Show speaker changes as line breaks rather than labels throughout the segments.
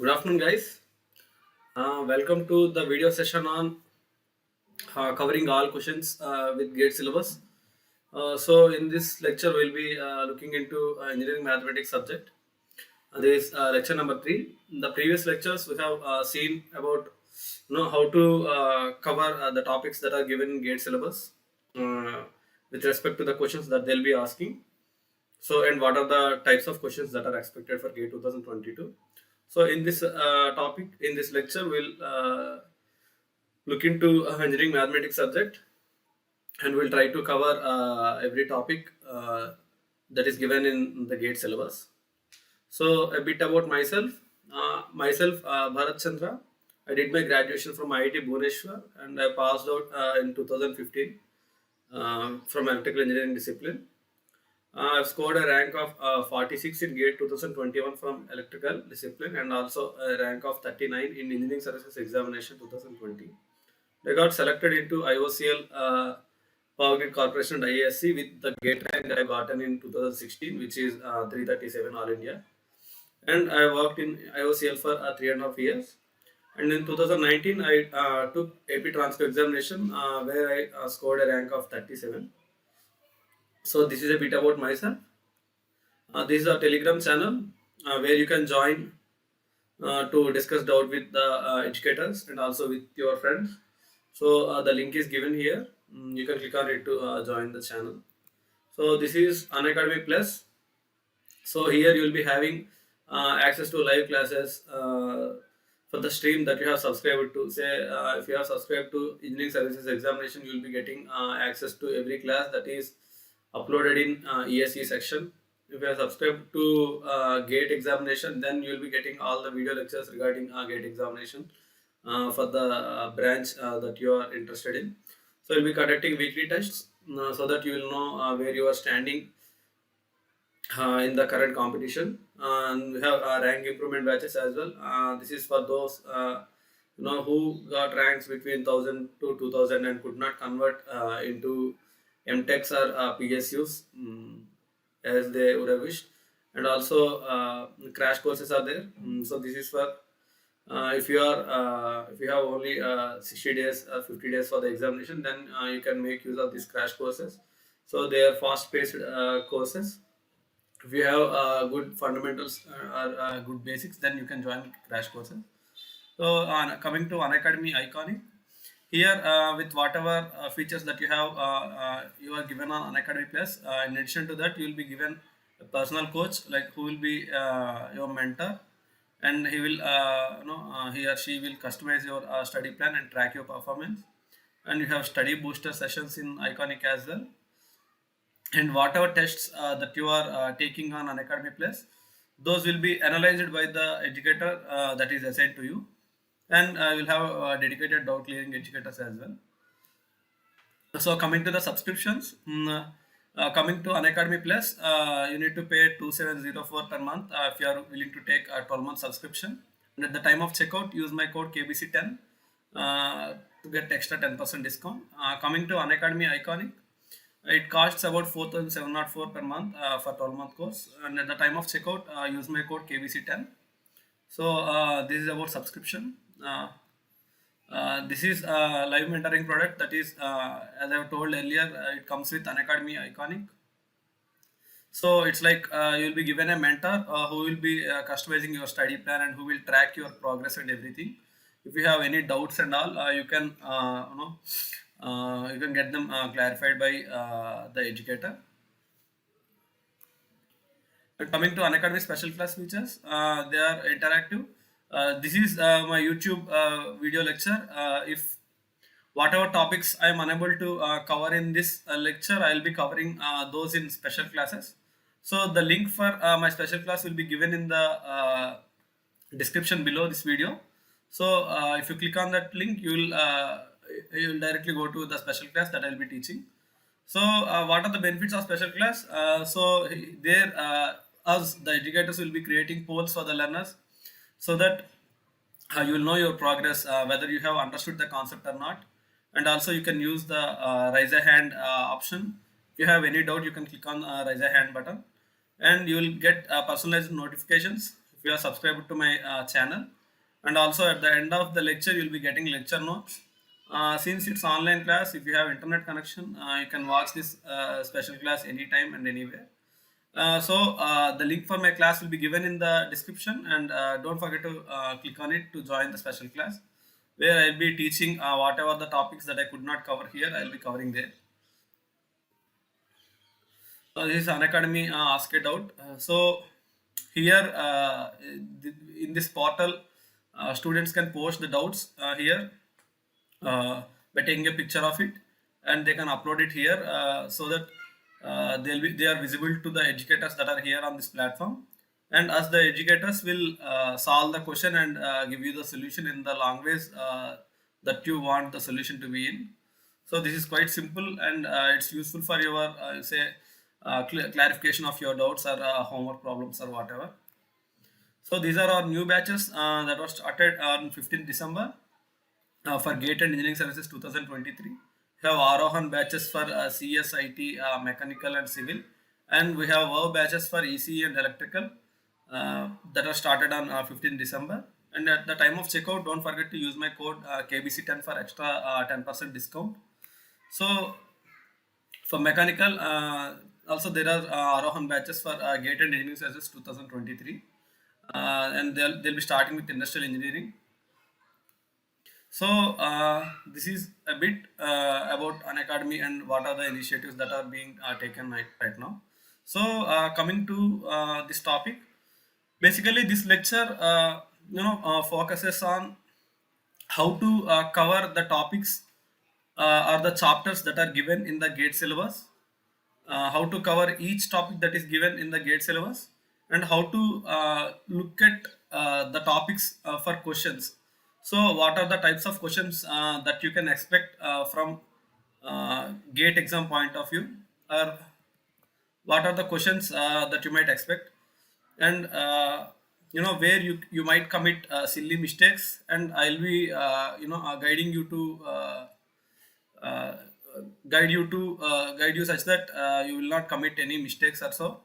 Good afternoon, guys. Welcome to the video session on covering all questions with GATE syllabus. In this lecture, we'll be looking into engineering mathematics subject. This is lecture number 3. In the previous lectures, we have seen about how to cover the topics that are given in GATE syllabus uh, with respect to the questions that they'll be asking. And what are the types of questions that are expected for GATE 2022? So, in this topic, in this lecture, we'll look into engineering mathematics subject, and we'll try to cover every topic that is given in the GATE syllabus. So, a bit about myself. Bharat Chandra. I did my graduation from IIT Bhubaneswar, and I passed out in 2015 from electrical engineering discipline. I've scored a rank of 46 in GATE 2021 from electrical discipline, and also a rank of 39 in engineering services examination 2020. I got selected into IOCL Power Grid Corporation IASC with the GATE rank I gotten in 2016, which is 337 All India. And I worked in IOCL for 3.5 years. And in 2019, I took AP transfer examination where I scored a rank of 37. So this is a bit about myself. This is a Telegram channel where you can join to discuss doubt with the educators and also with your friends. So the link is given here. You can click on it to join the channel. So this is Unacademy Plus. So here you will be having access to live classes for the stream that you have subscribed to. Say if you have subscribed to engineering services examination, you will be getting access to every class that is uploaded in ESE section. If you are subscribed to GATE examination, then you will be getting all the video lectures regarding GATE examination for the branch that you are interested in. So you'll be conducting weekly tests so that you will know where you are standing in the current competition. And we have rank improvement batches as well. This is for those who got ranks between 1000 to 2000 and could not convert into MTechs or PSUs as they would have wished. And also crash courses are there. So this is for if you have only 60 days or 50 days for the examination, then you can make use of these crash courses. So they are fast paced courses. If you have good fundamentals or good basics, then you can join crash courses. So coming to Unacademy Iconic, here with whatever features that you are given on Unacademy Plus. In addition to that, you will be given a personal coach, like who will be your mentor, and he will he or she will customize your study plan and track your performance. And you have study booster sessions in Iconic as well. And whatever tests that you are taking on Unacademy Plus, those will be analyzed by the educator that is assigned to you, and you'll have dedicated doubt clearing educators as well. So coming to the subscriptions, coming to Unacademy Plus, you need to pay 2704 per month if you are willing to take a 12-month subscription. And at the time of checkout, use my code KBC10 to get extra 10% discount. Coming to Unacademy Iconic, it costs about 4704 per month for 12-month course. And at the time of checkout, use my code KBC10. So this is about subscription. This is a live mentoring product that is, as I have told earlier, it comes with Unacademy Iconic. So it's like you'll be given a mentor who will be customizing your study plan and who will track your progress and everything. If you have any doubts and all, you can you can get them clarified by the educator. And coming to Unacademy special class features, they are interactive. This is my YouTube video lecture. If whatever topics I am unable to cover in this lecture, I will be covering those in special classes. So the link for my special class will be given in the description below this video. So if you click on that link, you will directly go to the special class that I will be teaching. So what are the benefits of special class? So there, us the educators will be creating polls for the learners, so that you will know your progress, whether you have understood the concept or not. And also you can use the raise a hand option. If you have any doubt, you can click on raise a hand button, and you will get personalized notifications if you are subscribed to my channel. And also at the end of the lecture you will be getting lecture notes. Since it's online class, if you have internet connection, you can watch this special class anytime and anywhere. The link for my class will be given in the description, and don't forget to click on it to join the special class, where I'll be teaching whatever the topics that I could not cover here, I'll be covering there. This is Unacademy Ask It Out. Here in this portal, students can post the doubts here by taking a picture of it, and they can upload it here so that they are visible to the educators that are here on this platform, and as the educators will solve the question and give you the solution in the language that you want the solution to be in. So this is quite simple, and it's useful for your clarification of your doubts or homework problems or whatever. So these are our new batches that was started on 15th December for GATE and Engineering Services 2023. We have Arohan batches for CS, IT, Mechanical and Civil, and we have WoW batches for ECE and Electrical that are started on 15th December. And at the time of checkout, don't forget to use my code KBC10 for extra 10% discount. So for Mechanical, also there are Arohan batches for GATE and Engineering Services 2023, and they'll be starting with Industrial Engineering. So this is a bit about Unacademy and what are the initiatives that are being taken right now. So coming to this topic, basically this lecture focuses on how to cover the topics or the chapters that are given in the GATE syllabus, how to cover each topic that is given in the GATE syllabus, and how to look at the topics for questions. So what are the types of questions that you can expect from GATE exam point of view, or what are the questions that you might expect, and where you might commit silly mistakes, and I'll be guiding you to uh, guide you such that you will not commit any mistakes or so,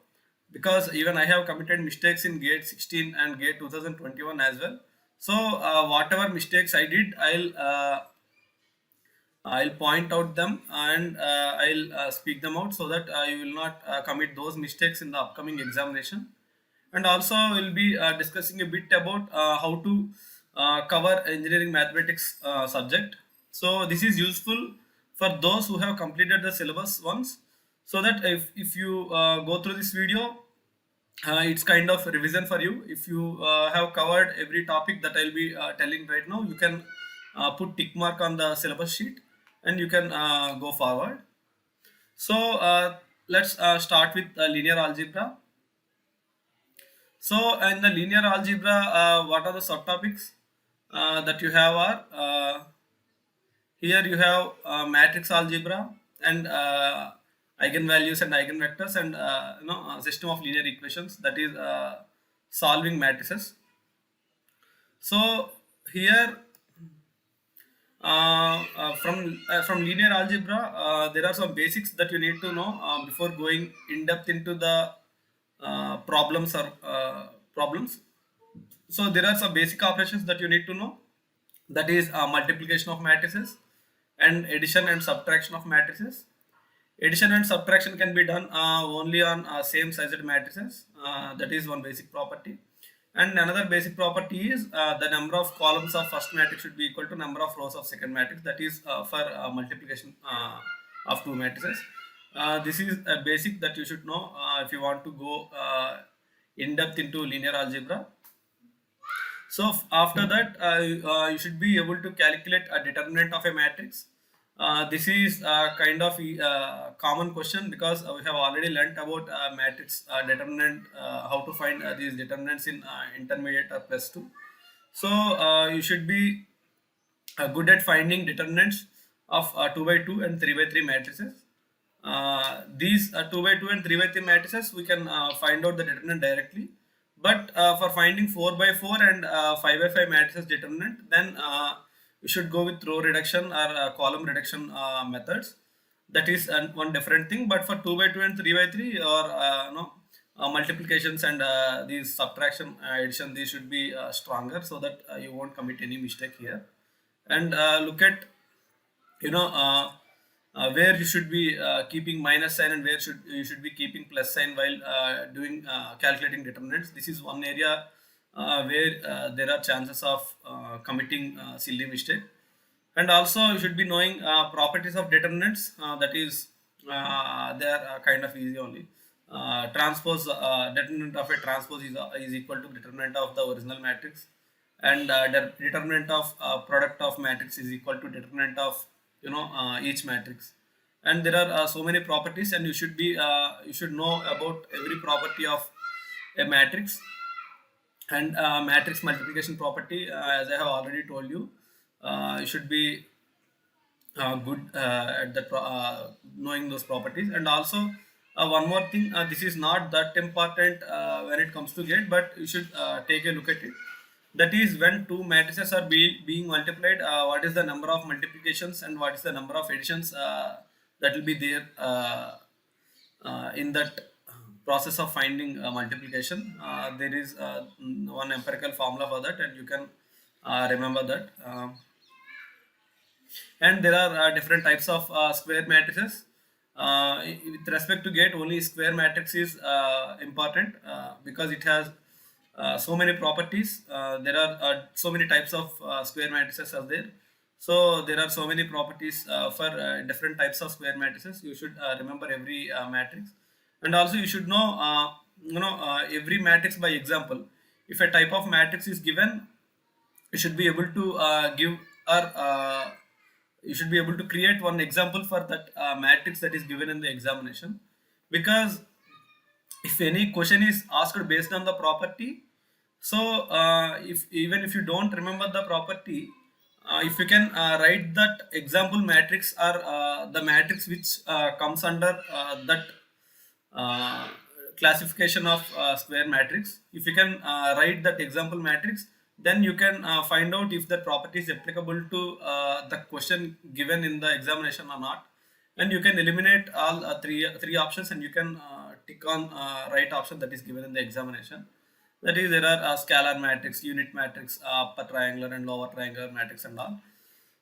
because even I have committed mistakes in GATE 16 and GATE 2021 as well. So whatever mistakes I did, I'll point out them, and I'll speak them out so that you will not commit those mistakes in the upcoming examination. And also we'll be discussing a bit about how to cover engineering mathematics subject. So this is useful for those who have completed the syllabus once, so that if you go through this video, it's kind of revision for you. If you have covered every topic that I'll be telling right now, you can put tick mark on the syllabus sheet, and you can go forward. So let's start with linear algebra. So in the linear algebra, what are the subtopics that you have are here you have matrix algebra, and eigenvalues and eigenvectors, and system of linear equations, that is solving matrices. So here from linear algebra, there are some basics that you need to know before going in depth into the problems or problems. So there are some basic operations that you need to know, that is multiplication of matrices and addition and subtraction of matrices. Addition and subtraction can be done only on same sized matrices. That is one basic property. And another basic property is the number of columns of first matrix should be equal to number of rows of second matrix. That is for multiplication of two matrices. This is a basic that you should know if you want to go in depth into linear algebra. So after that, you should be able to calculate a determinant of a matrix. This is kind of common question, because we have already learnt about matrix determinant, how to find these determinants in intermediate or plus 2. So you should be good at finding determinants of 2 by 2 and 3 by 3 matrices. These 2 by 2 and 3 by 3 matrices, we can find out the determinant directly. But for finding 4 by 4 and 5 by 5 matrices determinant, then you should go with row reduction or column reduction methods. That is one different thing. But for 2 by 2 and 3 by 3, or multiplications and these subtraction, addition, these should be stronger, so that you won't commit any mistake here. And look at, you know, where you should be keeping minus sign and where you should be keeping plus sign while doing calculating determinants. This is one area where there are chances of committing silly mistake. And also you should be knowing properties of determinants, that is they are kind of easy only. Transpose, determinant of a transpose is equal to determinant of the original matrix, and determinant of product of matrix is equal to determinant of, you know, each matrix. And there are so many properties, and you should know about every property of a matrix. And matrix multiplication property, as I have already told you, you should be good at that knowing those properties. And also one more thing, this is not that important when it comes to gate, but you should take a look at it. That is, when two matrices are being multiplied, what is the number of multiplications and what is the number of additions that will be there in that process of finding multiplication. There is one empirical formula for that, and you can remember that. And there are different types of square matrices. With respect to gate, only square matrix is important because it has so many properties. There are so many types of square matrices are there. So there are so many properties for different types of square matrices. You should remember every matrix. And also you should know, every matrix by example. If a type of matrix is given, you should be able to give, or you should be able to create one example for that matrix that is given in the examination. Because if any question is asked based on the property, so if even if you don't remember the property, if you can write that example matrix, or the matrix which comes under that classification of square matrix, if you can write that example matrix, then you can find out if that property is applicable to the question given in the examination or not. And you can eliminate all three options, and you can tick on right option that is given in the examination. That is, there are scalar matrix, unit matrix, upper triangular and lower triangular matrix and all.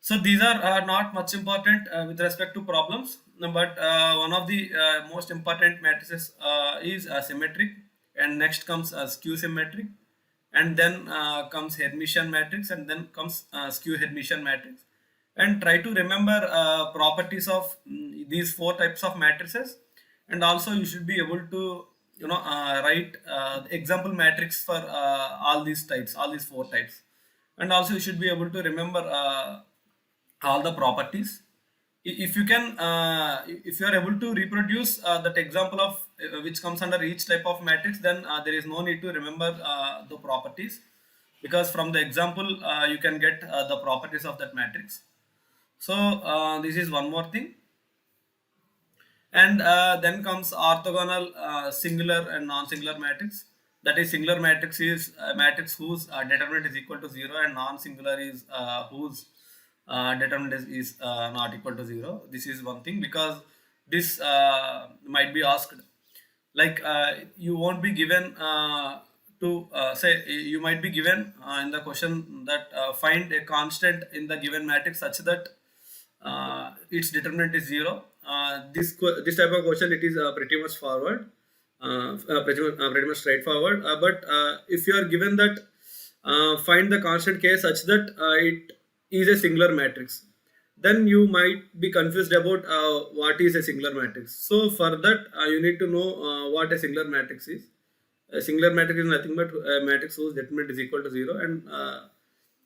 So these are not much important with respect to problems, but one of the most important matrices is symmetric, and next comes skew symmetric, and then comes Hermitian matrix, and then comes skew Hermitian matrix. And try to remember properties of these four types of matrices. And also you should be able to, write example matrix for all these types, all these four types. And also you should be able to remember all the properties. If you can, if you are able to reproduce that example of which comes under each type of matrix, then there is no need to remember the properties, because from the example you can get the properties of that matrix. So this is one more thing. And then comes orthogonal singular and non-singular matrix. That is, singular matrix is a matrix whose determinant is equal to 0, and non-singular is whose determinant is not equal to 0. This is one thing, because this might be asked. Like you won't be given to say, you might be given in the question that find a constant in the given matrix such that its determinant is 0. This type of question, it is pretty much forward, pretty much straightforward. But if you are given that find the constant k such that it is a singular matrix, then you might be confused about what is a singular matrix. So for that you need to know what a singular matrix is. A singular matrix is nothing but a matrix whose determinant is equal to 0,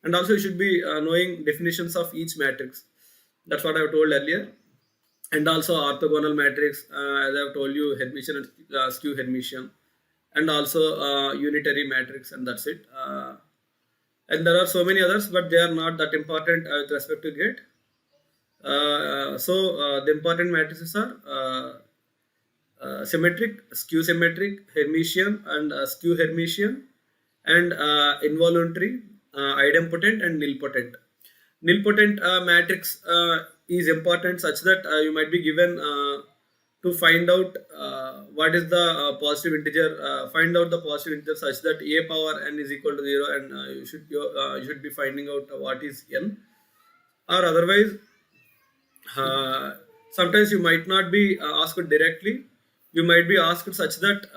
and also you should be knowing definitions of each matrix. That's what I have told earlier. And also orthogonal matrix, as I have told you, Hermitian and skew Hermitian, and also unitary matrix, and that's it. And there are so many others, but they are not that important with respect to gate. So the important matrices are symmetric, skew symmetric, Hermitian, and skew Hermitian, and involuntary, idempotent, and nilpotent. Nilpotent matrix is important such that you might be given to find out what is the positive integer, find out the positive integer such that a power n is equal to 0, and you should be finding out what is n. Or otherwise, uh, sometimes you might not be asked directly. You might be asked such that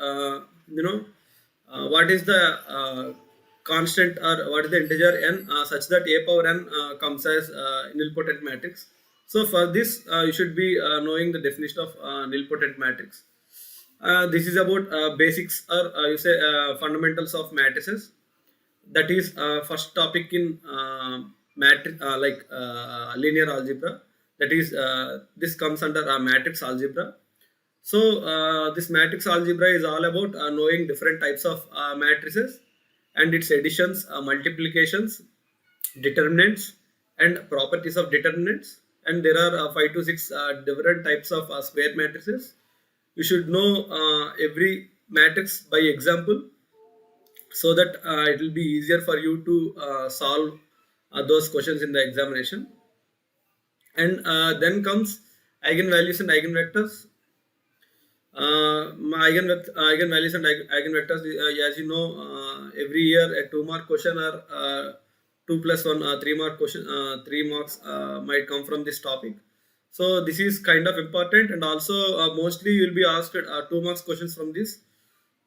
what is the constant, or what is the integer n, such that a power n comes as nilpotent matrix. So for this, you should be knowing the definition of nilpotent matrix. This is about basics, or you say fundamentals of matrices. That is first topic in matrix, like linear algebra. That is, this comes under matrix algebra. So this matrix algebra is all about knowing different types of matrices and its additions, multiplications, determinants, and properties of determinants. And there are 5 to 6 different types of square matrices. You should know every matrix by example, so that it will be easier for you to solve those questions in the examination. And then comes eigenvalues and eigenvectors. Eigenvalues and eigenvectors, as you know, every year a 2 mark question, or 2 plus 1 3 mark question, 3 marks might come from this topic. So this is kind of important, and also mostly you will be asked 2 marks questions from this.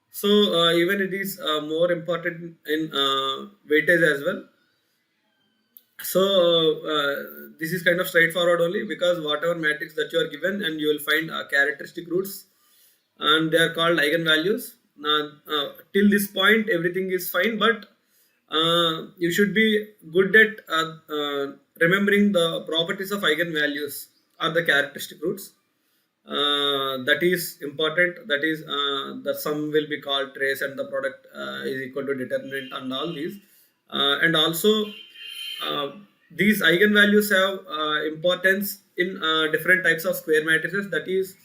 So even it is more important in weightage as well. So this is kind of straightforward only, because whatever matrix that you are given, and you will find characteristic roots, and they are called eigenvalues. Till this point everything is fine, but you should be good at remembering the properties of eigenvalues or the characteristic roots. That is important. That is, the sum will be called trace, and the product is equal to determinant, and all these. And also, uh, these eigenvalues have importance in different types of square matrices. That is,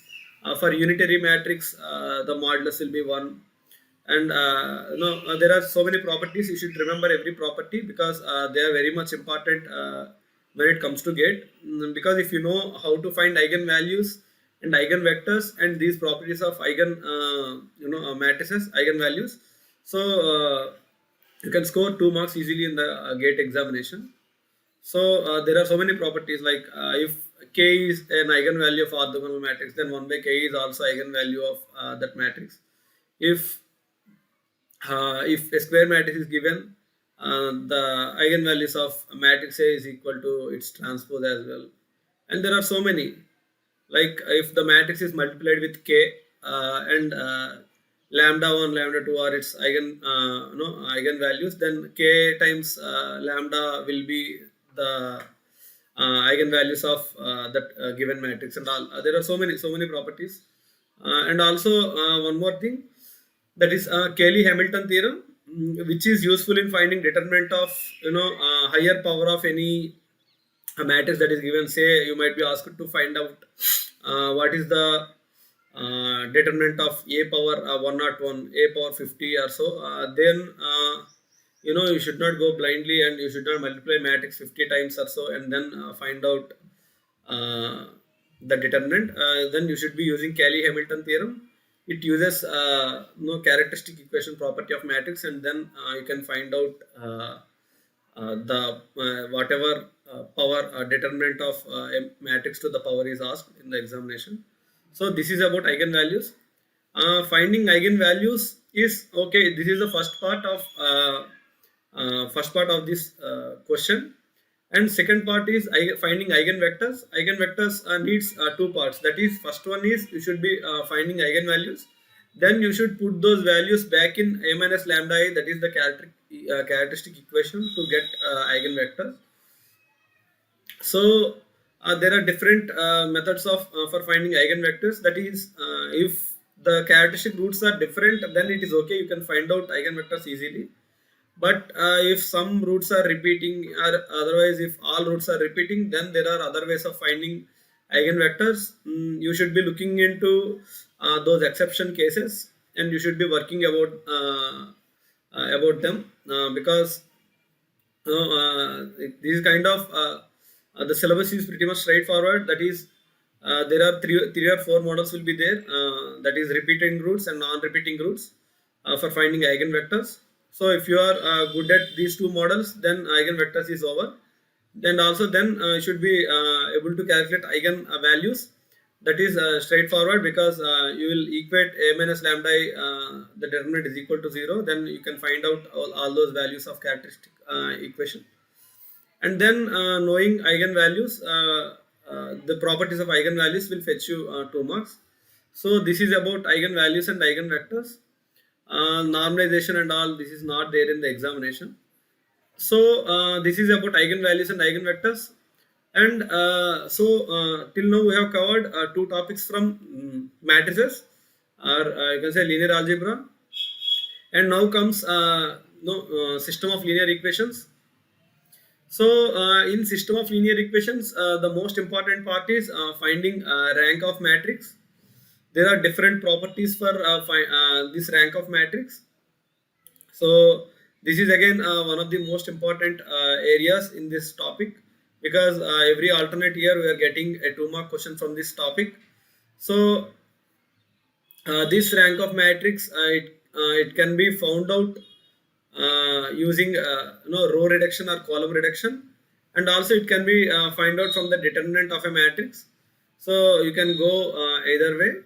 for unitary matrix, the modulus will be 1. And there are so many properties. You should remember every property, because they are very much important when it comes to gate. Because if you know how to find eigenvalues and eigenvectors and these properties of matrices, eigenvalues, so you can score 2 marks easily in the gate examination. So there are so many properties, like if k is an eigenvalue of orthogonal matrix, then 1 by k is also eigenvalue of that matrix. If a square matrix is given, the eigenvalues of matrix A is equal to its transpose as well. And there are so many, like if the matrix is multiplied with k, and lambda 1, lambda 2 are its eigenvalues, then k times lambda will be the eigenvalues of that given matrix. And all there are so many properties. And also one more thing, that is Cayley-Hamilton theorem, which is useful in finding determinant of higher power of any matrix that is given. Say you might be asked to find out what is the determinant of a power 101, a power 50 or so. Then you should not go blindly, and you should not multiply matrix 50 times or so, and then find out the determinant. Then you should be using Cayley-Hamilton theorem. It uses no characteristic equation property of matrix, and then you can find out the whatever power determinant of a matrix to the power is asked in the examination. So this is about eigenvalues. Finding eigenvalues is okay. This is the first part of this question. And second part is finding eigenvectors. Eigenvectors needs 2 parts. That is, first one is you should be finding eigenvalues. Then you should put those values back in a minus lambda I, that is the characteristic equation, to get eigenvectors. So there are different methods of for finding eigenvectors. That is, if the characteristic roots are different, then it is okay. You can find out eigenvectors easily. But if some roots are repeating, or otherwise if all roots are repeating, then there are other ways of finding eigenvectors. You should be looking into those exception cases, and you should be working about them, because this kind of the syllabus is pretty much straightforward. That is, There are three or four models will be there. That is repeating roots and non-repeating roots for finding eigenvectors. So if you are good at these two models, then eigenvectors is over. Then also then you should be able to calculate eigen values. That is straightforward, because you will equate a minus lambda I, the determinant is equal to 0. Then you can find out all those values of characteristic equation. And then knowing eigenvalues, the properties of eigenvalues will fetch you 2 marks. So this is about eigenvalues and eigenvectors. Normalization and all, this is not there in the examination. So this is about eigenvalues and eigenvectors. And till now we have covered two topics from matrices, or you can say linear algebra. And now comes system of linear equations. So in system of linear equations, the most important part is finding rank of matrix. There are different properties for this rank of matrix. So this is again one of the most important areas in this topic, because every alternate year we are getting a 2 mark question from this topic. So this rank of matrix, it can be found out using row reduction or column reduction, and also it can be find out from the determinant of a matrix. So you can go either way.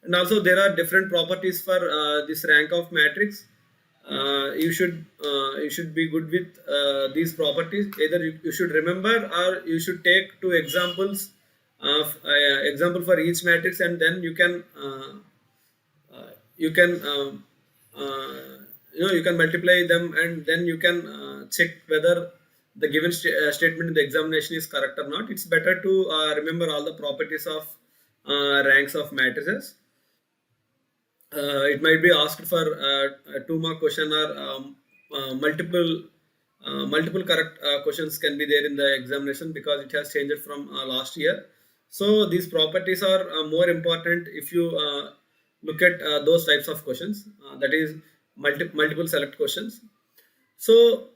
And also there are different properties for this rank of matrix. You should be good with these properties. Either you should remember, or you should take two examples of example for each matrix, and then you can you can you can multiply them, and then you can check whether the given statement in the examination is correct or not. It's better to remember all the properties of ranks of matrices. It might be asked for a 2 mark question, or multiple correct questions can be there in the examination, because it has changed from last year. So these properties are more important if you look at those types of questions, that is multiple select questions. So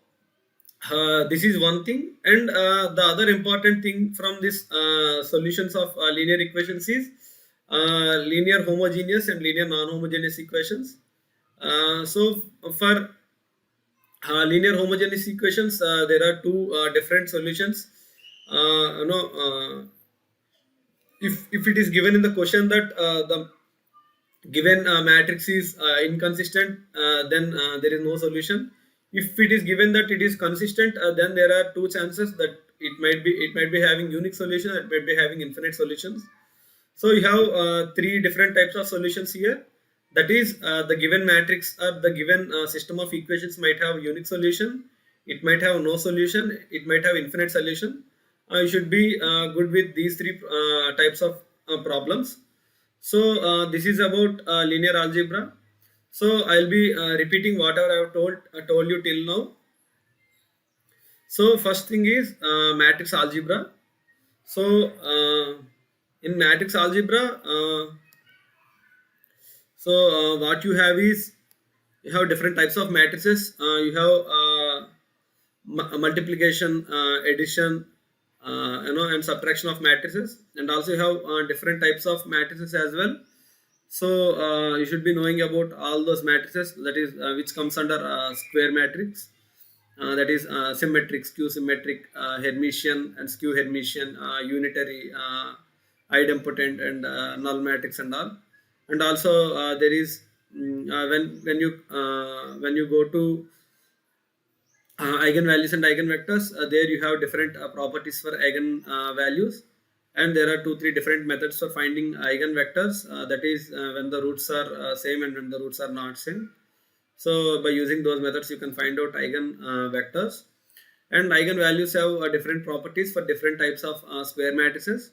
this is one thing. And the other important thing from this solutions of linear equations is linear homogeneous and linear non-homogeneous equations. So for linear homogeneous equations, there are two different solutions. If it is given in the question that the given matrix is inconsistent, then there is no solution. If it is given that it is consistent, then there are two chances that it might be having unique solution, it might be having infinite solutions. So you have three different types of solutions here. That is, the given matrix or the given system of equations might have unique solution, it might have no solution, it might have infinite solution. You should be good with these three types of problems. So this is about linear algebra. So I'll be repeating whatever I have told you till now. So first thing is matrix algebra. So in matrix algebra, what you have is, you have different types of matrices. You have multiplication, addition, and subtraction of matrices, and also you have different types of matrices as well. So you should be knowing about all those matrices, that is which comes under square matrix, that is symmetric, skew symmetric, Hermitian and skew Hermitian, unitary, idempotent, and null matrix and all. And also there is when you go to eigenvalues and eigenvectors, there you have different properties for eigen values. And there are 2-3 different methods for finding eigenvectors, that is when the roots are same and when the roots are not same. So by using those methods you can find out eigen vectors. And eigenvalues have different properties for different types of square matrices,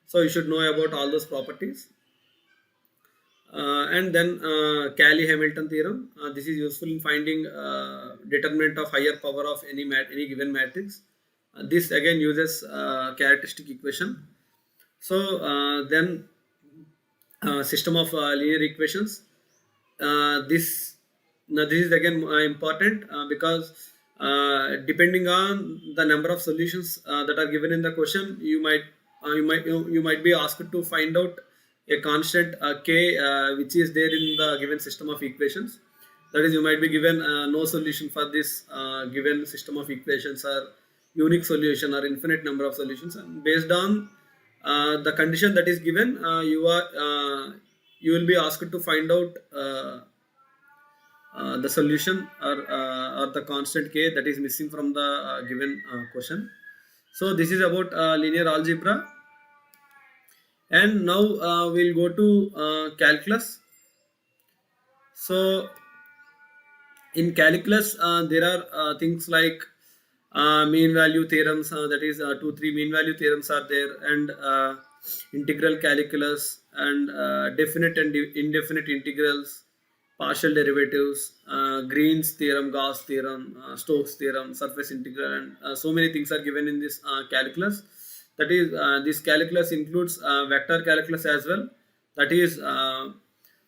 so you should know about all those properties. And then Cayley-Hamilton theorem. This is useful in finding determinant of higher power of any given matrix. This again uses characteristic equation. So then system of linear equations. This is again important because depending on the number of solutions that are given in the question, you might you might be asked to find out a constant k which is there in the given system of equations. That is, you might be given no solution for this given system of equations, or unique solution, or infinite number of solutions. And based on the condition that is given, you will be asked to find out the solution, or the constant k that is missing from the given question. So this is about linear algebra. And now we'll go to calculus. So in calculus, there are things like mean value theorems, that is 2 3 mean value theorems are there, and integral calculus, and definite and indefinite integrals, partial derivatives, Green's theorem, Gauss theorem, Stokes theorem, surface integral, and so many things are given in this calculus. That is, this calculus includes vector calculus as well. That is,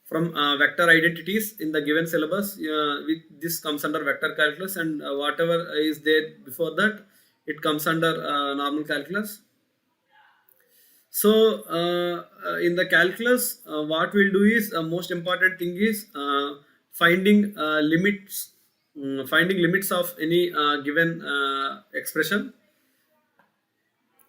from vector identities in the given syllabus, this comes under vector calculus, and whatever is there before that, it comes under normal calculus. So in the calculus, what we'll do is, most important thing is finding limits, finding limits of any given expression.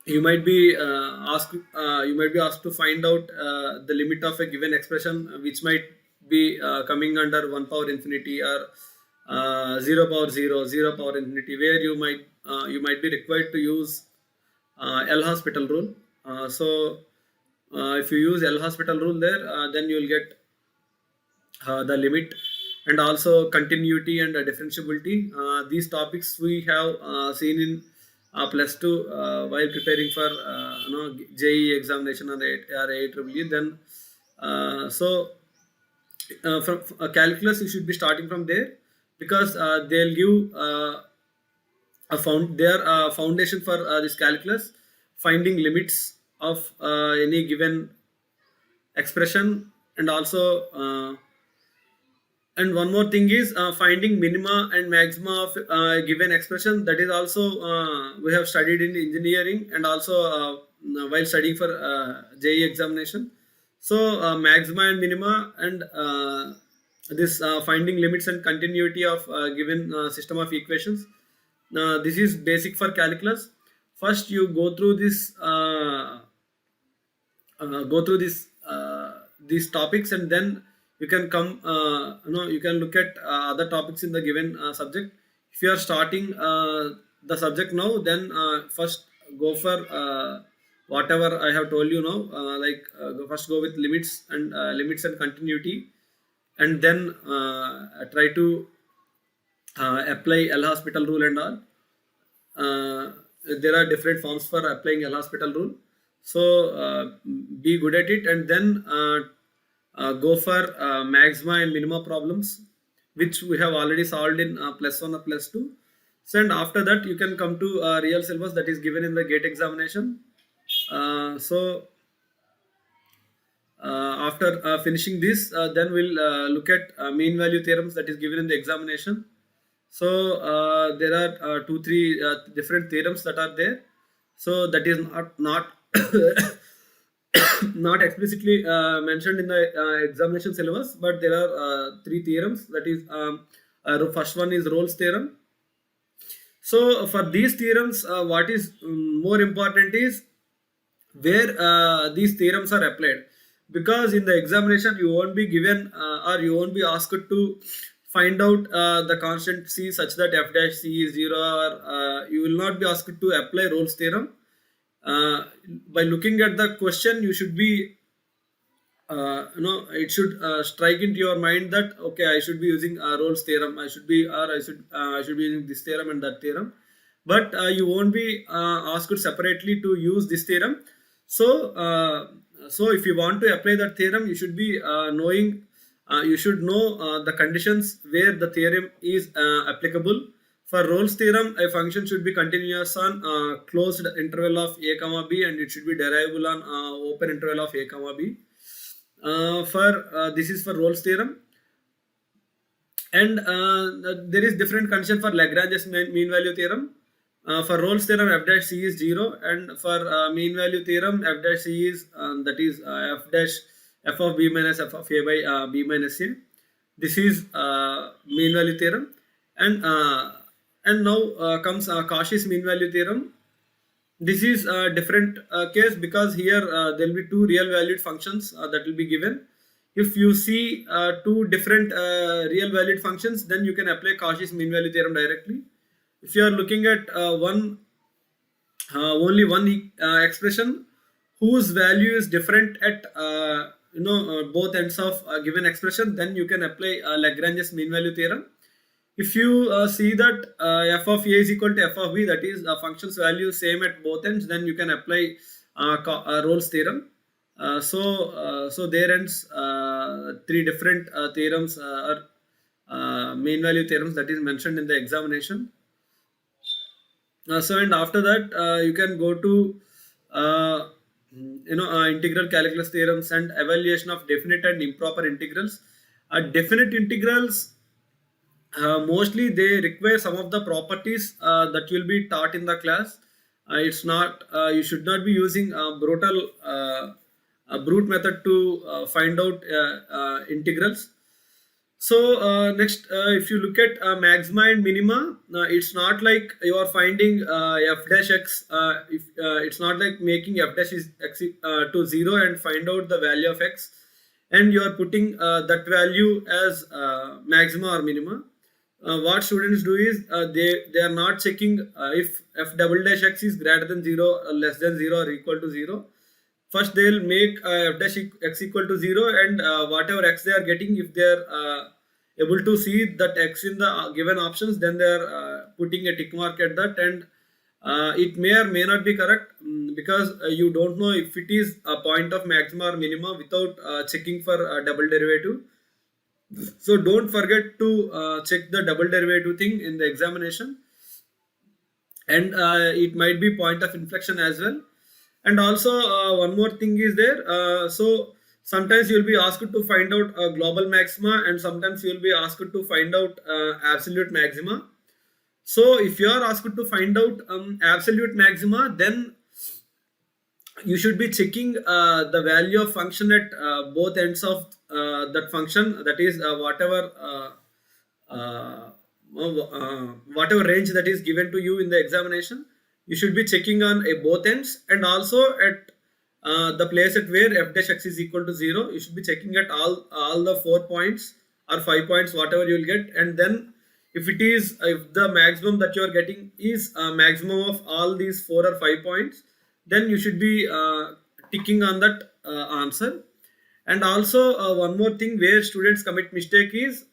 You might be asked to find out the limit of a given expression, which might be coming under 1 power infinity, or 0 power 0, 0 power infinity, where you might be required to use L'Hospital rule. If you use L'Hospital rule there, then you will get the limit, and also continuity and differentiability. These topics we have seen in plus 2 while preparing for JEE examination or AEEE. Then from calculus, you should be starting from there, because they'll give their foundation for this calculus, finding limits of any given expression, and also and one more thing is finding minima and maxima of a given expression. That is also we have studied in engineering, and also while studying for JEE examination. So maxima and minima, and this finding limits and continuity of given system of equations. This is basic for calculus. First, you go through this these topics, and then you can come you can look at other topics in the given subject. If you are starting the subject now, then first go for whatever I have told you now, first go with limits and continuity, and then try to apply L'Hospital rule and all. There are different forms for applying L'Hospital rule, so be good at it, and then go for maxima and minima problems, which we have already solved in plus 1 or plus 2. So, and after that, you can come to real syllabus that is given in the GATE examination. After finishing this, then we'll look at mean value theorems that is given in the examination. So there are 2 3 different theorems that are there. So that is not not explicitly mentioned in the examination syllabus, but there are 3 theorems. That is, first one is Rolle's theorem. So for these theorems, what is more important is where these theorems are applied, because in the examination you won't be given or you won't be asked to find out the constant c such that f dash c is 0, or you will not be asked to apply Rolle's theorem. By looking at the question, you should be it should strike into your mind that okay, I should be using Rolle's theorem, I should be using this theorem and that theorem, but you won't be asked separately to use this theorem. So if you want to apply that theorem, you should be knowing you should know the conditions where the theorem is applicable. For Rolle's theorem, a function should be continuous on closed interval of a comma b, and it should be derivable on open interval of a comma b. This is for Rolle's theorem. And there is different condition for Lagrange's mean value theorem. For Rolle's theorem, f dash c is 0, and for mean value theorem, f dash c is that is f dash f of b minus f of a by b minus a. This is mean value theorem, and now comes Cauchy's mean value theorem. This is a different case because here there will be two real valued functions that will be given. If you see two different real valued functions, then you can apply Cauchy's mean value theorem directly. If you are looking at only one expression whose value is different at both ends of a given expression, then you can apply Lagrange's mean value theorem. If you see that f of a is equal to f of b, that is a function's value same at both ends, then you can apply Rolle's theorem. So there ends three different theorems or mean value theorems that is mentioned in the examination. And after that you can go to integral calculus theorems and evaluation of definite and improper integrals. Definite integrals, mostly they require some of the properties that will be taught in the class. It's not you should not be using a brute method to find out integrals. So next, if you look at maxima and minima, it's not like you are finding f dash x. If It's not like making f dash is x to 0 and find out the value of x, and you are putting that value as maxima or minima. What students do is they are not checking if f double dash x is greater than 0, less than 0, or equal to 0. First they will make f dash x equal to 0, and whatever x they are getting, if they are able to see that x in the given options, then they are putting a tick mark at that, and it may or may not be correct because you don't know if it is a point of maxima or minima without checking for double derivative. So don't forget to check the double derivative thing in the examination, and it might be point of inflection as well. And also one more thing is there. So sometimes you will be asked to find out a global maxima, and sometimes you will be asked to find out absolute maxima. So if you are asked to find out absolute maxima, then you should be checking the value of function at both ends of that function, that is whatever range that is given to you in the examination. You should be checking on both ends, and also at the place at where f dash x is equal to 0. You should be checking at all the 4 points or 5 points, whatever you will get, and then if the maximum that you are getting is maximum of all these 4 or 5 points, then you should be ticking on that answer. And also one more thing where students commit mistake is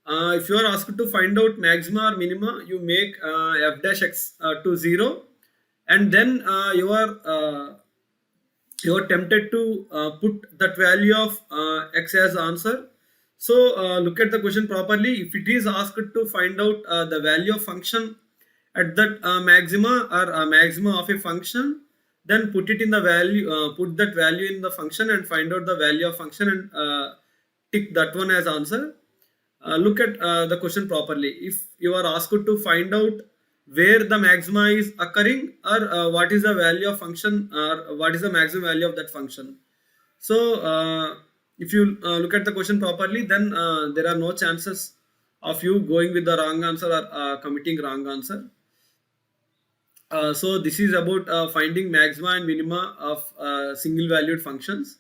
if you are asked to find out maxima or minima, you make f dash x to 0, and then you are tempted to put that value of x as answer. So look at the question properly. If it is asked to find out the value of function at that maxima or maxima of a function, then put it in the value, put that value in the function and find out the value of function, and tick that one as answer. Look at the question properly. If you are asked to find out where the maxima is occurring, or what is the value of function, or what is the maximum value of that function. So if you look at the question properly, then there are no chances of you going with the wrong answer or committing wrong answer. So this is about finding maxima and minima of single valued functions.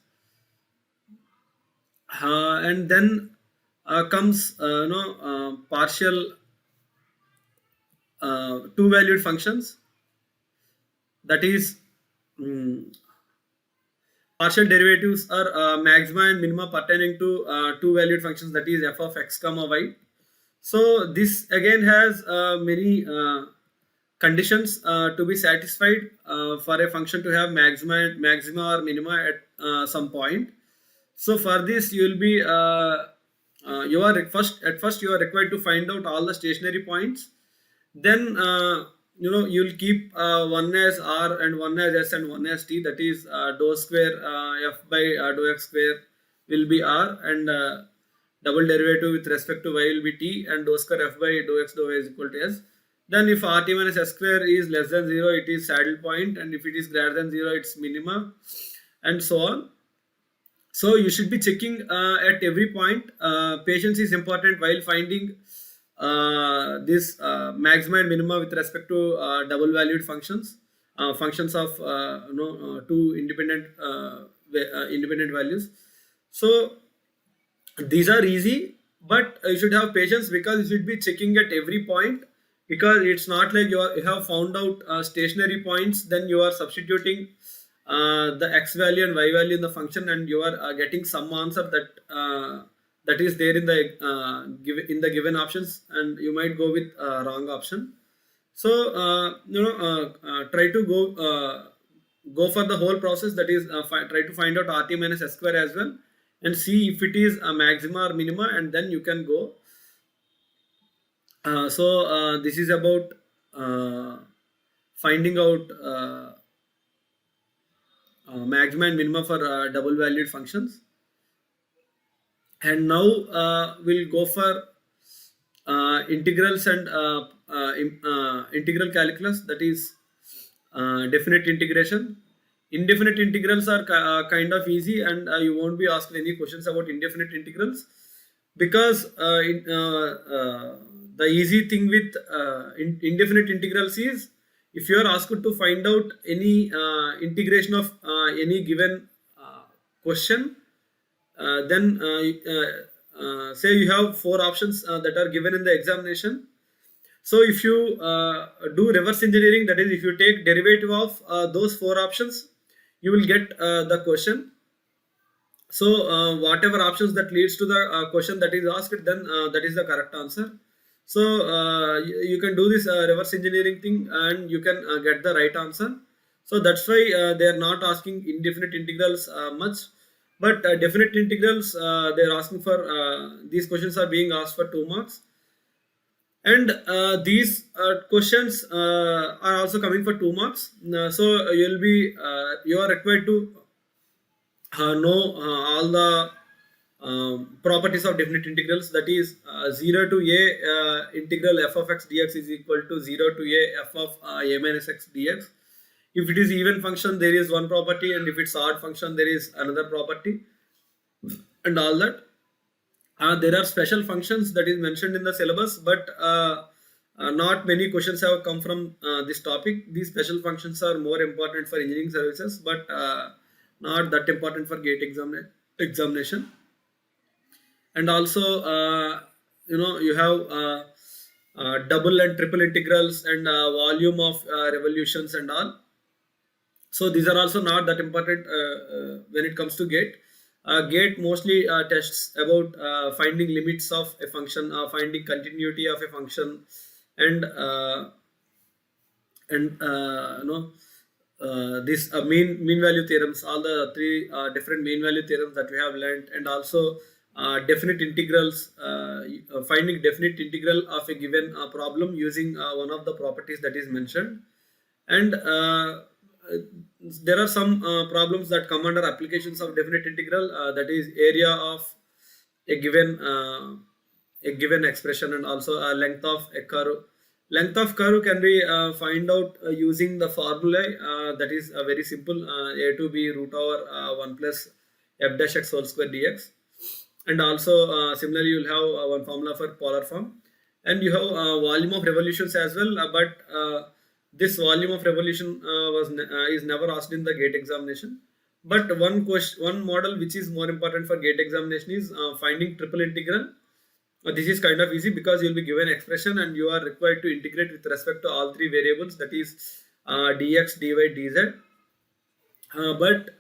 And then comes partial two valued functions, that is partial derivatives are maxima and minima pertaining to two valued functions, that is f of x comma y. So this again has many conditions to be satisfied for a function to have maxima or minima at some point. So for this you will be at first you are required to find out all the stationary points. Then you'll keep one as r and one as s and one as t, that is dou square f by dou x square will be r, and double derivative with respect to y will be t, and dou square f by dou x dou y is equal to s. Then if RT minus S square is less than 0, it is saddle point, and if it is greater than 0, it's minima, and so on. So you should be checking at every point. Patience is important while finding this maxima and minima with respect to double valued functions, functions of two independent values. So these are easy, but you should have patience because you should be checking at every point, because it's not like you have found out stationary points, then you are substituting the x value and y value in the function, and you are getting some answer that is there in the given options, and you might go with wrong option. So try to go for the whole process, that is try to find out RT minus S square as well, and see if it is a maxima or minima, and then you can go. So this is about finding out maxima and minima for double valued functions. And now we'll go for integrals and integral calculus, that is definite integration. Indefinite integrals are kind of easy, and you won't be asked any questions about indefinite integrals, because the easy thing with indefinite integrals is, if you are asked to find out any integration of any given question, then say you have four options that are given in the examination. So if you do reverse engineering, that is, if you take derivative of those four options, you will get the question. So whatever options that leads to the question that is asked, then that is the correct answer. So you can do this reverse engineering thing, and you can get the right answer. So that's why they are not asking indefinite integrals much, but definite integrals they are asking for. These questions are being asked for 2 marks, and these questions are also coming for 2 marks. So you are required to know all the properties of definite integrals, that is 0 to a integral f of x dx is equal to 0 to a f of a minus x dx. If it is even function, there is one property, and if it's odd function, there is another property, and all that. There are special functions that is mentioned in the syllabus, but not many questions have come from this topic. These special functions are more important for engineering services, but not that important for GATE examination. And also, you have double and triple integrals, and volume of revolutions and all. So these are also not that important when it comes to GATE. GATE mostly tests about finding limits of a function, finding continuity of a function, and this mean value theorems, all the three different mean value theorems that we have learned, and also definite integrals, finding definite integral of a given problem using one of the properties that is mentioned. And there are some problems that come under applications of definite integral, that is area of a given expression, and also length of a curve. Length of curve can be find out using the formula that is very simple, a to b root over 1 plus f dash x whole square dx. And also similarly, you will have one formula for polar form, and you have volume of revolutions as well, but this volume of revolution is never asked in the GATE examination. But one model which is more important for GATE examination is finding triple integral. This is kind of easy because you will be given expression, and you are required to integrate with respect to all three variables, that is dx, dy, dz. But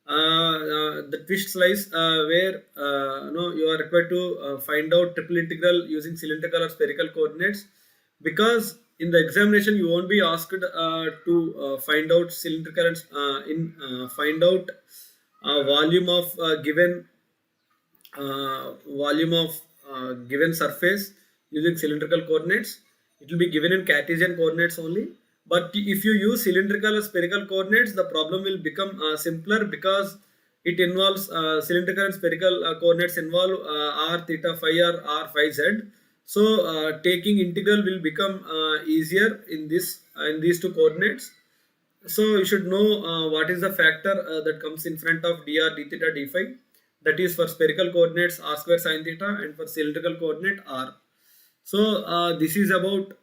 the twist lies where you are required to find out triple integral using cylindrical or spherical coordinates, because in the examination you won't be asked to find out cylindrical and find out volume of given surface using cylindrical coordinates. It will be given in Cartesian coordinates only. But if you use cylindrical or spherical coordinates, the problem will become simpler, because it involves cylindrical and spherical coordinates involve r, theta, phi, or r, phi, z. So taking integral will become easier in these two coordinates. So you should know what is the factor that comes in front of dr d theta d phi. That is for spherical coordinates r square sine theta, and for cylindrical coordinate r. So this is about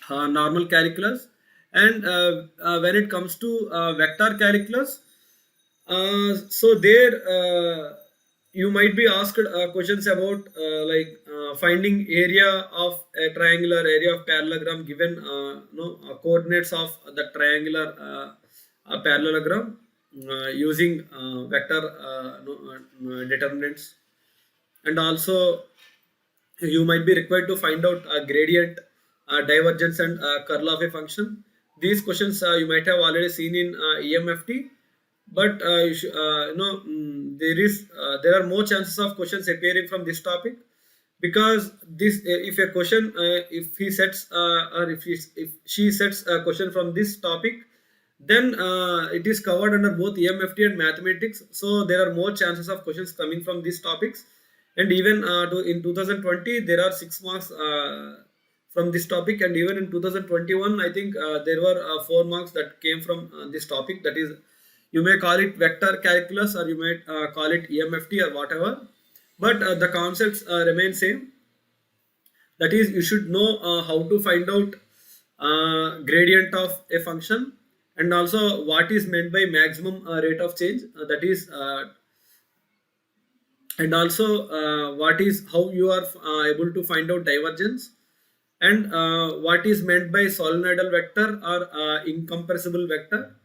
normal calculus. And when it comes to vector calculus, so there you might be asked questions about finding area of a triangular, area of parallelogram given coordinates of the triangular parallelogram using vector determinants. And also you might be required to find out a gradient, divergence, and curl of a function. These questions you might have already seen in EMFT, but there are more chances of questions appearing from this topic, because this if a question if he sets or if she sets a question from this topic, then it is covered under both EMFT and mathematics. So there are more chances of questions coming from these topics. And even in 2020 there are 6 marks from this topic, and even in 2021 I think there were 4 marks that came from this topic. That is, you may call it vector calculus, or you might call it EMFT or whatever, but the concepts remain same. That is, you should know how to find out gradient of a function, and also what is meant by maximum rate of change, that is and also what is how you are able to find out divergence, and what is meant by solenoidal vector or incompressible vector,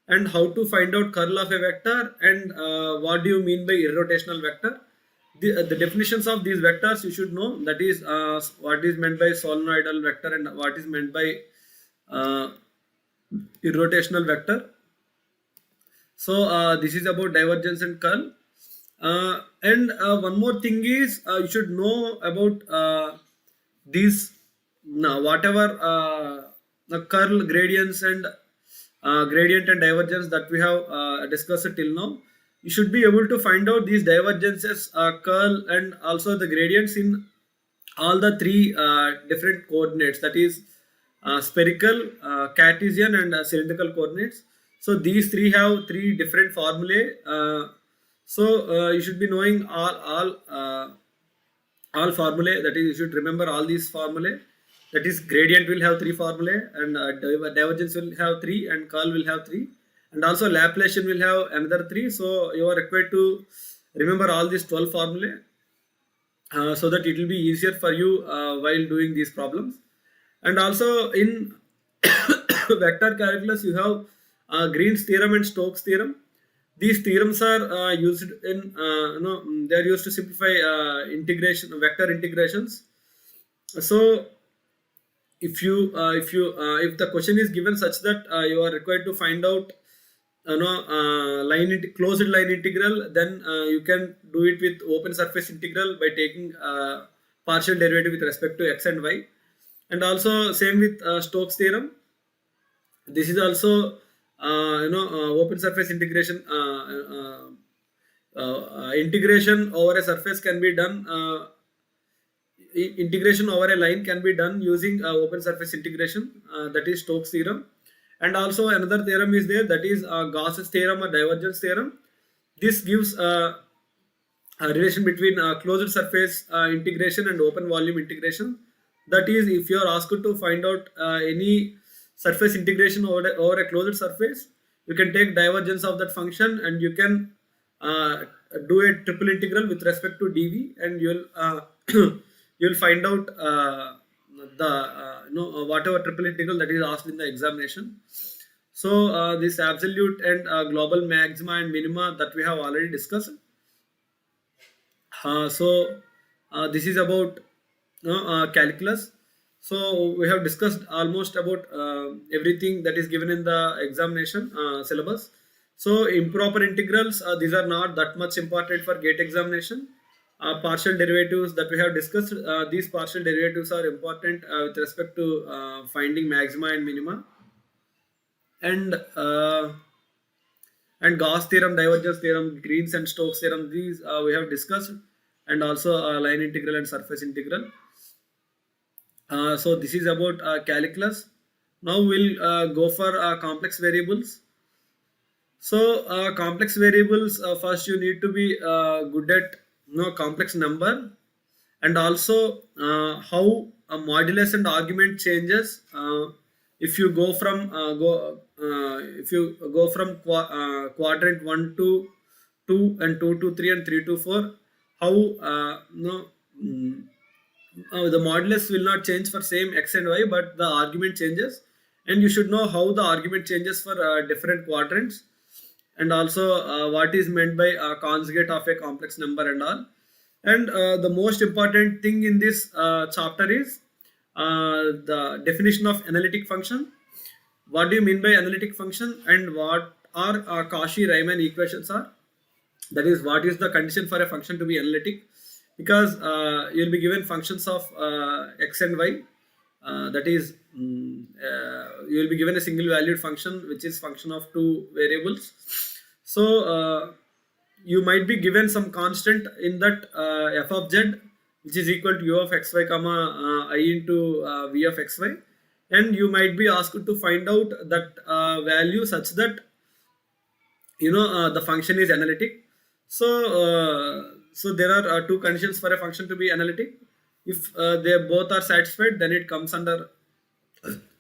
and how to find out curl of a vector, and what do you mean by irrotational vector. The definitions of these vectors you should know. That is, what is meant by solenoidal vector and what is meant by uh, irrotational vector. So this is about divergence and curl. And one more thing is, you should know about these now whatever the curl, gradients, and gradient and divergence that we have discussed till now. You should be able to find out these divergences, curl, and also the gradients in all the three different coordinates, that is spherical, Cartesian, and cylindrical coordinates. So these three have three different formulae. So you should be knowing all formulae. That is, you should remember all these formulae. That is, gradient will have three formulae, and divergence will have three, and curl will have three, and also Laplacian will have another three. So you are required to remember all these 12 formulae, so that it will be easier for you while doing these problems. And also in vector calculus you have Green's theorem and Stokes theorem. These theorems are used in they are used to simplify integration, vector integrations. So if the question is given such that you are required to find out closed line integral, then you can do it with open surface integral by taking partial derivative with respect to x and y. And also same with Stokes theorem. This is also open surface integration. Integration over a surface can be done. Integration over a line can be done using open surface integration. That is Stokes theorem. And also another theorem is there, that is Gauss's theorem or divergence theorem. This gives a relation between closed surface integration and open volume integration. That is, if you are asked to find out any surface integration over a closed surface, you can take divergence of that function, and you can do a triple integral with respect to dv, and you'll find out the whatever triple integral that is asked in the examination. So this absolute and global maxima and minima that we have already discussed. So this is about calculus. So we have discussed almost about everything that is given in the examination syllabus. So improper integrals, these are not that much important for GATE examination. Partial derivatives that we have discussed, these partial derivatives are important with respect to finding maxima and minima. And Gauss theorem, divergence theorem, Green's and Stokes theorem, these we have discussed, and also line integral and surface integral. So this is about calculus. Now we'll go for complex variables. So complex variables, first you need to be good at complex number, and also how a modulus and argument changes. If you go from quadrant 1 to 2 and 2 to 3 and 3 to 4, how mm, the modulus will not change for same x and y, but the argument changes, and you should know how the argument changes for different quadrants, and also what is meant by conjugate of a complex number and all. And the most important thing in this chapter is the definition of analytic function. What do you mean by analytic function, and what are Cauchy-Riemann equations are? That is, what is the condition for a function to be analytic? Because you'll be given functions of x and y. That is, you will be given a single valued function which is function of two variables. So you might be given some constant in that f of z, which is equal to u of xy comma I into v of xy, and you might be asked to find out that value such that the function is analytic. So so there are two conditions for a function to be analytic. If they both are satisfied, then it comes under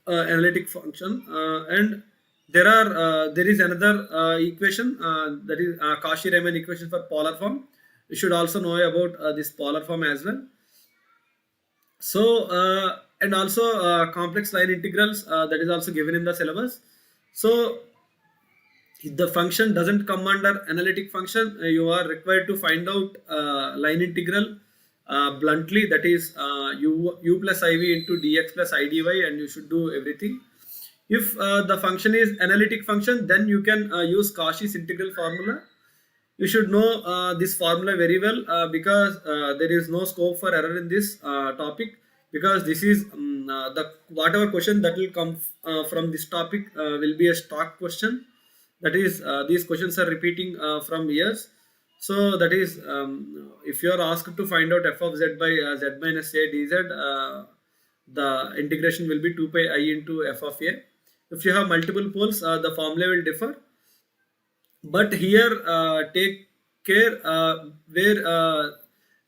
analytic function. And there is another equation, that is Cauchy-Riemann equation for polar form. You should also know about this polar form as well. So and also complex line integrals, that is also given in the syllabus. So if the function doesn't come under analytic function, you are required to find out line integral bluntly, that is u plus iv into dx plus idy, and you should do everything. If the function is analytic function, then you can use Cauchy's integral formula. You should know this formula very well, because there is no scope for error in this topic, because this is the whatever question that will come from this topic will be a stock question. That is, these questions are repeating from years. So that is, if you are asked to find out f of z by z minus a dz, the integration will be 2 pi I into f of a. If you have multiple poles, the formula will differ. But here take care, where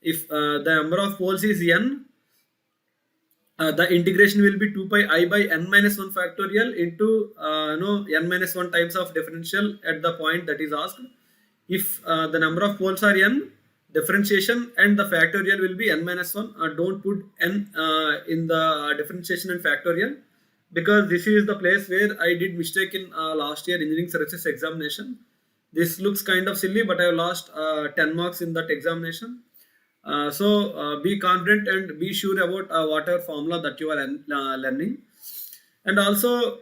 if the number of poles is n, the integration will be 2 pi I by n minus 1 factorial into n minus 1 times of differential at the point that is asked. If the number of poles are n, differentiation and the factorial will be n minus 1. Don't put n in the differentiation and factorial, because this is the place where I did mistake in last year engineering services examination. This looks kind of silly, but I have lost 10 marks in that examination. So be confident and be sure about whatever formula that you are learning. And also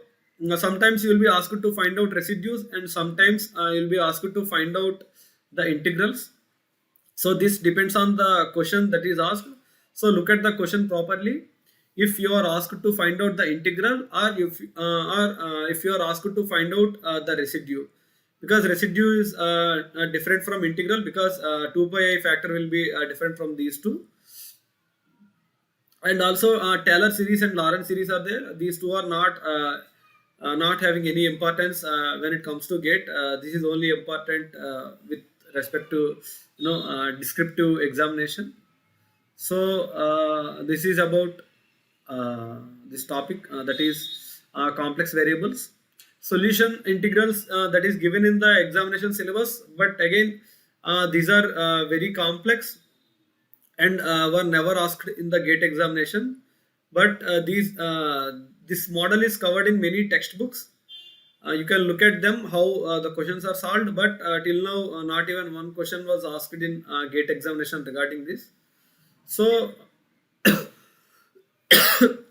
sometimes you will be asked to find out residues, and sometimes you will be asked to find out the integrals. So this depends on the question that is asked. So look at the question properly. If you are asked to find out the integral, or if you are asked to find out the residue, because residue is different from integral, because 2 pi I factor will be different from these two. And also Taylor series and Lorentz series are there. These two are not having any importance when it comes to GATE. This is only important with respect to descriptive examination. So this is about this topic, that is complex variables. Solution integrals, that is given in the examination syllabus, but again these are very complex and were never asked in the GATE examination. But this model is covered in many textbooks. You can look at them how the questions are solved, but till now not even one question was asked in GATE examination regarding this. So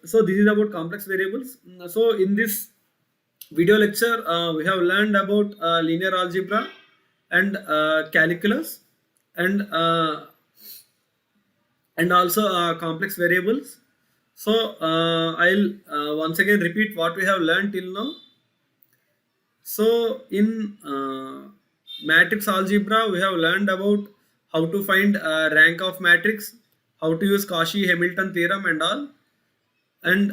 so this is about complex variables. So in this video lecture we have learned about linear algebra and calculus, and also complex variables. So I'll once again repeat what we have learned till now. So in matrix algebra we have learned about how to find rank of matrix, how to use Cauchy-Hamilton theorem and all. And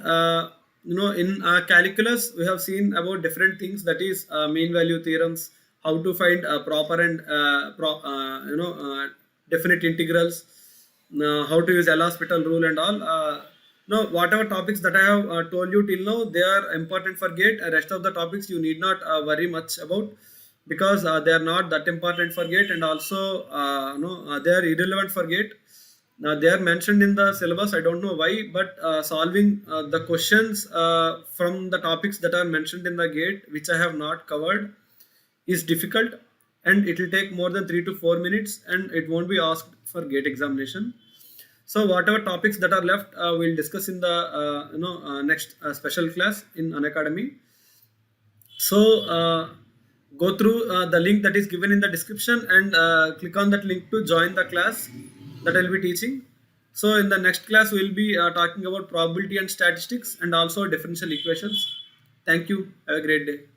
in calculus we have seen about different things, that is mean value theorems, how to find proper and definite integrals, how to use L'Hospital rule and all. No, whatever topics that I have told you till now, they are important for GATE. Rest of the topics you need not worry much about, because they are not that important for GATE, and also they are irrelevant for GATE. Now they are mentioned in the syllabus. I don't know why, but solving the questions from the topics that are mentioned in the GATE, which I have not covered, is difficult, and it will take more than 3 to 4 minutes, and it won't be asked for GATE examination. So whatever topics that are left, we'll discuss in the next special class in Unacademy. So go through the link that is given in the description, and click on that link to join the class that I'll be teaching. So in the next class we'll be talking about probability and statistics, and also differential equations. Thank you. Have a great day.